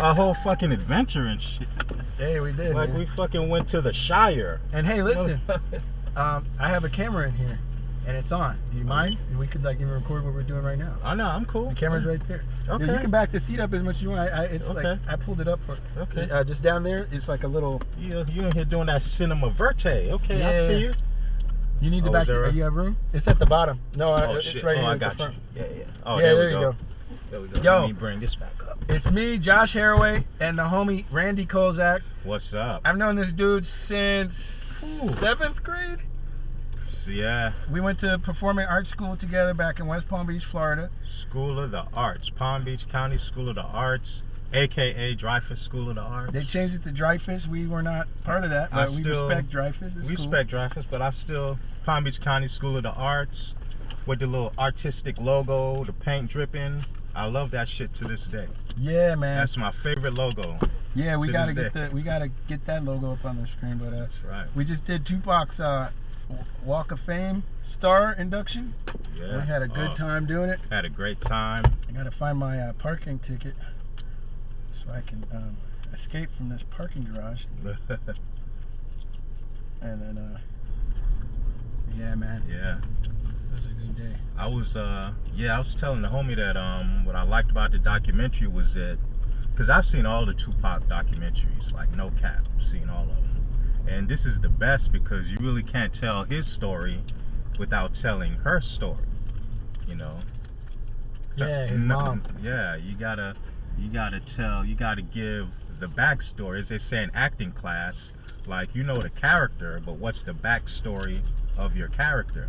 a whole fucking adventure and shit. Hey, we did. Like, man. we fucking went to the Shire. And hey, listen, I have a camera in here, and it's on. Do you mind? And we could like even record what we're doing right now. Oh no, I'm cool. The camera's right there. Okay. Yeah, you can back the seat up as much as you want. It's Okay. like I pulled it up for. Okay. Just down there, it's like a little. You in here doing that cinema verte. Okay, Yeah. I see you. You need the Oh, back. is there You have room? It's at the bottom. No, Oh it's shit. right Oh, here I at the got you. front. Yeah. Oh, Yeah, there you go. There we go. Yo. Let me bring this back up. It's me, Josh Harraway, and the homie Randy Culzac. What's up? I've known this dude since 7th grade. Yeah. We went to performing arts school together back in West Palm Beach, Florida. School of the Arts. Palm Beach County School of the Arts, a.k.a. Dreyfus School of the Arts. They changed it to Dreyfus. We were not part of that, but we respect Dreyfus. It's We cool. respect Dreyfus, but I still Palm Beach County School of the Arts with the little artistic logo, the paint dripping. I love that shit to this day. Yeah, man. That's my favorite logo. Yeah, we to gotta this get day. we gotta get that logo up on the screen. But That's right. we just did Tupac's Walk of Fame star induction. Yeah. We had a good time doing it. Had a great time. I gotta find my parking ticket so I can escape from this parking garage. And then, yeah, man. Yeah. It was a good day. I was telling the homie that what I liked about the documentary was that, because I've seen all the Tupac documentaries, like no cap, seen all of them. And this is the best because you really can't tell his story without telling her story, you know? Yeah, his mom. Yeah, you gotta give the backstory. As they say in acting class, like, you know the character, but what's the backstory of your character?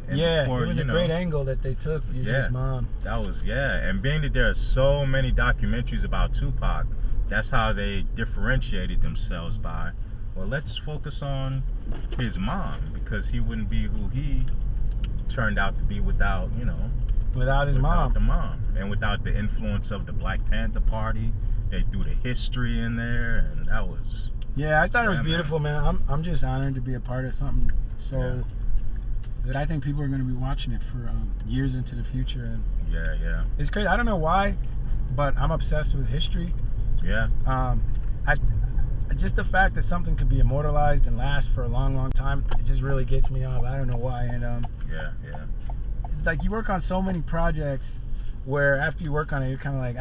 And Yeah, before, it was a great angle that they took using his mom. That was, and being that there are so many documentaries about Tupac, that's how they differentiated themselves by, well, let's focus on his mom, because he wouldn't be who he turned out to be without, Without his mom. the mom, and without the influence of the Black Panther Party. They threw the history in there, and that was... Yeah, I thought it was beautiful, man. I'm just honored to be a part of something so good. I think people are going to be watching it for years into the future. And Yeah. it's crazy. I don't know why, but I'm obsessed with history. Yeah. Just the fact that something could be immortalized and last for a long, long time, it just really gets me off. I don't know why. And Yeah. like, you work on so many projects where after you work on it, you're kind of like,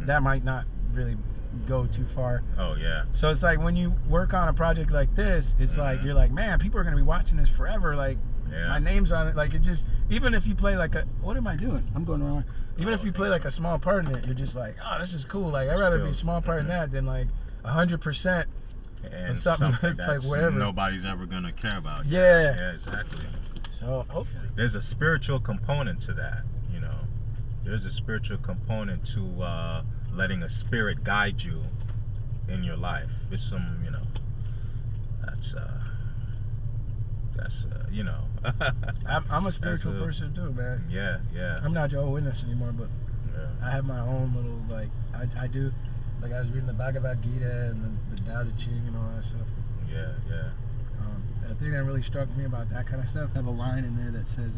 that might not really go too far. Oh, yeah. So it's like when you work on a project like this, it's like you're like, man, people are gonna be watching this forever. Like, my name's on it. Like, it just, even if you play like what am I doing? I'm going wrong. Even if you play like a small part in it, you're just like, oh, this is cool. Like, I'd rather be a small part in that than like 100% And something that's like whatever. Nobody's ever gonna care about. Yeah. Yeah, exactly. So hopefully. There's a spiritual component to that, There's a spiritual component to letting a spirit guide you in your life. It's some, I'm a spiritual person too, man. Yeah. I'm not Jehovah's Witness anymore, but I have my own little, like, I do, like, I was reading the Bhagavad Gita and the Tao Te Ching and all that stuff. Yeah. The thing that really struck me about that kind of stuff, I have a line in there that says,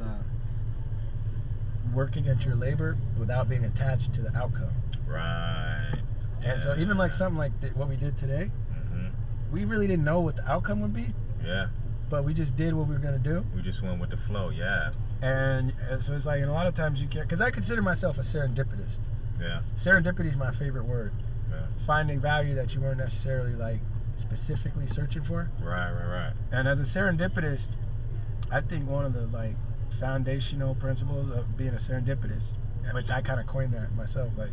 working at your labor without being attached to the outcome. Right. And so even like something like what we did today, we really didn't know what the outcome would be. Yeah. But we just did what we were going to do. We just went with the flow, yeah. And so it's like, and a lot of times you can't, because I consider myself a serendipitist. Yeah. Serendipity is my favorite word. Yeah. Finding value that you weren't necessarily like specifically searching for. Right. And as a serendipitist, I think one of the like foundational principles of being a serendipitist, which I kind of coined that myself, like,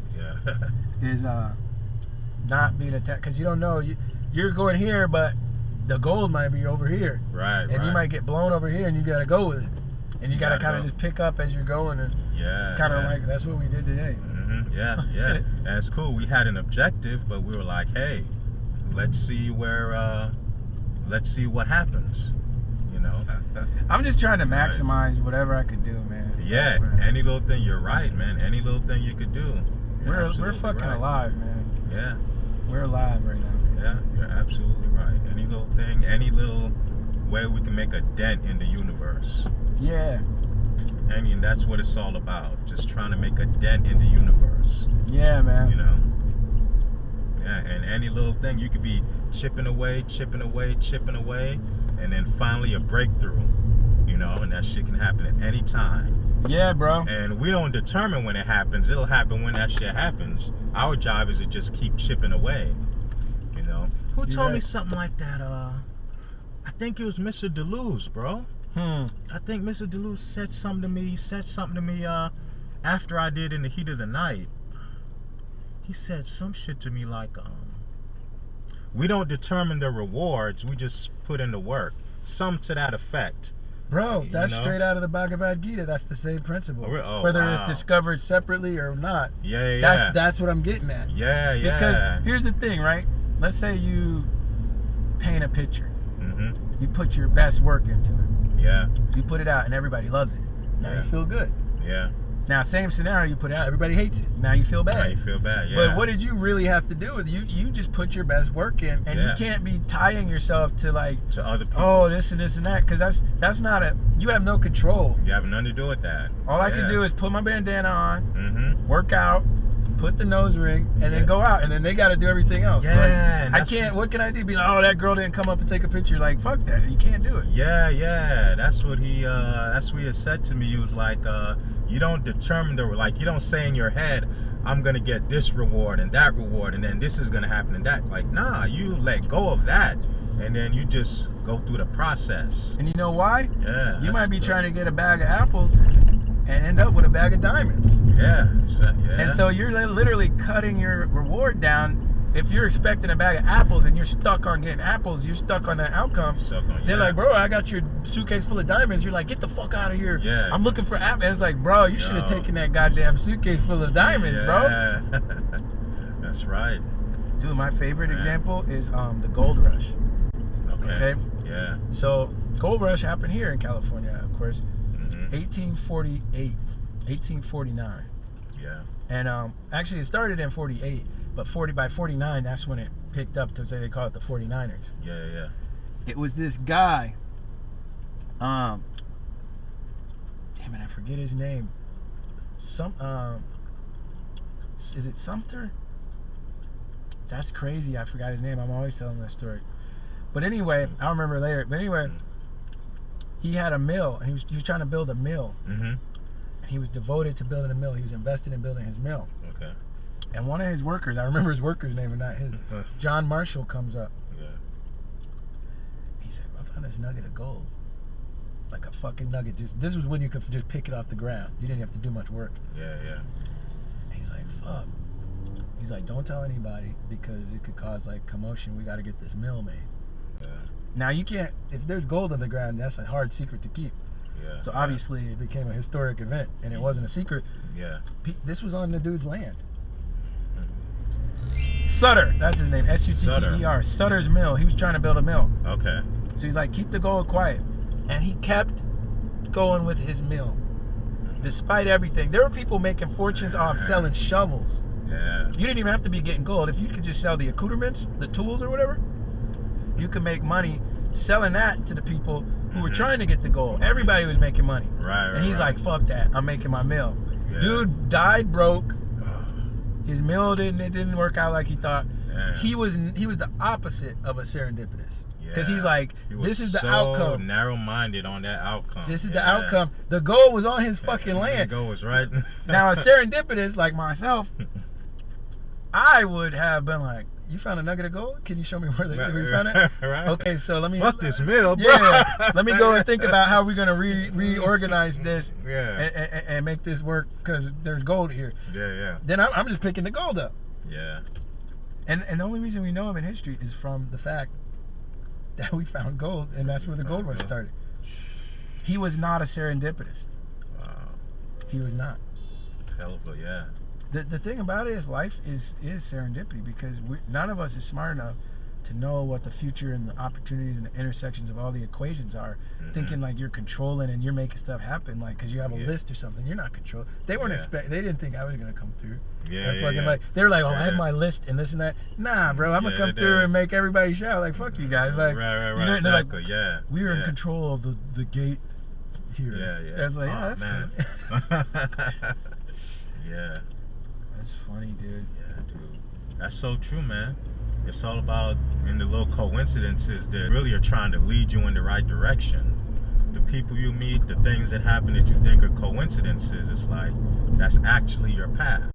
is not being attacked, because you don't know, you're going here, but the gold might be over here, right? You might get blown over here, and you got to go with it, and you got to kind of just pick up as you're going, and kind of like that's what we did today. Yeah. And it's cool. We had an objective, but we were like, hey, let's see what happens. I'm just trying to maximize whatever I could do, man. Yeah, any little thing. You're right, man. Any little thing you could do. We're fucking alive, man. Yeah. We're alive right now. Yeah, you're absolutely right. Any little thing, any little way we can make a dent in the universe. Yeah. And that's what it's all about. Just trying to make a dent in the universe. Yeah, man. any little thing. You could be chipping away, and then finally a breakthrough. You know, and that shit can happen at any time. Yeah, bro. And we don't determine when it happens. It'll happen when that shit happens. Our job is to just keep chipping away. You know. Who told me something like that? I think it was Mr. DeLuz, bro. I think Mr. DeLuz said something to me. After I did In the Heat of the Night. He said some shit to me like, we don't determine the rewards. We just put in the work. Some to that effect. Bro, that's straight out of the Bhagavad Gita. That's the same principle. Whether it's discovered separately or not. Yeah. That's what I'm getting at. Yeah. Because here's the thing, right? Let's say you paint a picture. You put your best work into it. Yeah. You put it out and everybody loves it. Now you feel good. Yeah. Now, same scenario, you put it out, everybody hates it. Now you feel bad. Yeah. But what did you really have to do with it? You just put your best work in, and you can't be tying yourself to other people. Oh, this and that, because that's not you have no control. You have nothing to do with that. All I can do is put my bandana on, work out, put the nose ring, and then go out, and then they got to do everything else. Yeah. I can't. What can I do? Be like, oh, that girl didn't come up and take a picture. Like, fuck that. You can't do it. Yeah. That's what he had said to me. He was like, you don't determine you don't say in your head, I'm gonna get this reward and that reward, and then this is gonna happen and that. Like, nah, you let go of that, and then you just go through the process. And you know why? Yeah. You might be trying to get a bag of apples and end up with a bag of diamonds. Yeah. And so you're literally cutting your reward down. If you're expecting a bag of apples and you're stuck on getting apples, you're stuck on that outcome. They're like, bro, I got your suitcase full of diamonds. You're like, get the fuck out of here. Yeah. I'm looking for apples. And it's like, bro, you should have taken that goddamn suitcase full of diamonds, bro. That's right. Dude, my favorite example is the gold rush. Okay. Yeah. So gold rush happened here in California, of course. 1848, 1849. Yeah. And actually it started in 48. But by 49, that's when it picked up to say they call it the 49ers. Yeah. It was this guy. Damn it, I forget his name. Is it Sumter? That's crazy. I forgot his name. I'm always telling that story. But anyway, I'll remember later. But anyway, he had a mill, and he was trying to build a mill. And he was devoted to building a mill. He was invested in building his mill. Okay. And one of his workers, I remember his worker's name and not his, John Marshall comes up. Yeah. He said, I found this nugget of gold. Like a fucking nugget. This was when you could just pick it off the ground. You didn't have to do much work. Yeah. And he's like, fuck. He's like, don't tell anybody because it could cause like commotion. We got to get this mill made. Yeah. Now you can't, if there's gold on the ground, that's a hard secret to keep. Yeah. So obviously it became a historic event and it wasn't a secret. Yeah. This was on the dude's land. Sutter, that's his name, Sutter. Sutter's Mill. He was trying to build a mill. Okay. So he's like, keep the gold quiet. And he kept going with his mill. Despite everything. There were people making fortunes off selling shovels. Yeah. You didn't even have to be getting gold. If you could just sell the accoutrements, the tools or whatever, you could make money selling that to the people who were trying to get the gold. Everybody was making money. Right. And he's like, fuck that. I'm making my mill. Yeah. Dude died broke. His mill didn't work out like he thought. Yeah. He was the opposite of a serendipitist. Because Yeah. he's like, this is the outcome. Narrow-minded on that outcome. This is the outcome. The goal was on his fucking land. The goal was right. Now a serendipitist like myself, I would have been like, you found a nugget of gold? Can you show me where you found it? Right. Okay, so let me fuck this mill, bro. Yeah, let me go and think about how we're gonna reorganize this. Yeah. And make this work because there's gold here. Yeah. Then I'm just picking the gold up. Yeah. And the only reason we know him in history is from the fact that we found gold, and that's where the gold rush started. He was not a serendipitist. Wow. He was not. Hell of a, yeah. The thing about it is life is serendipity because none of us is smart enough to know what the future and the opportunities and the intersections of all the equations are. Thinking like you're controlling and you're making stuff happen, like because you have a list or something. You're not control. They weren't they didn't think I was gonna come through. Like they were like, oh, I have my list and this and that. Nah, bro, I'm gonna come through and make everybody shout like, fuck you guys. Like, right. You know, Exactly. like, yeah. We're in control of the gate here. Yeah. That's like, that's cool. Yeah. That's funny, dude. Yeah, dude. That's so true, man. It's all about, in the little coincidences that really are trying to lead you in the right direction. The people you meet, the things that happen that you think are coincidences, it's like, that's actually your path.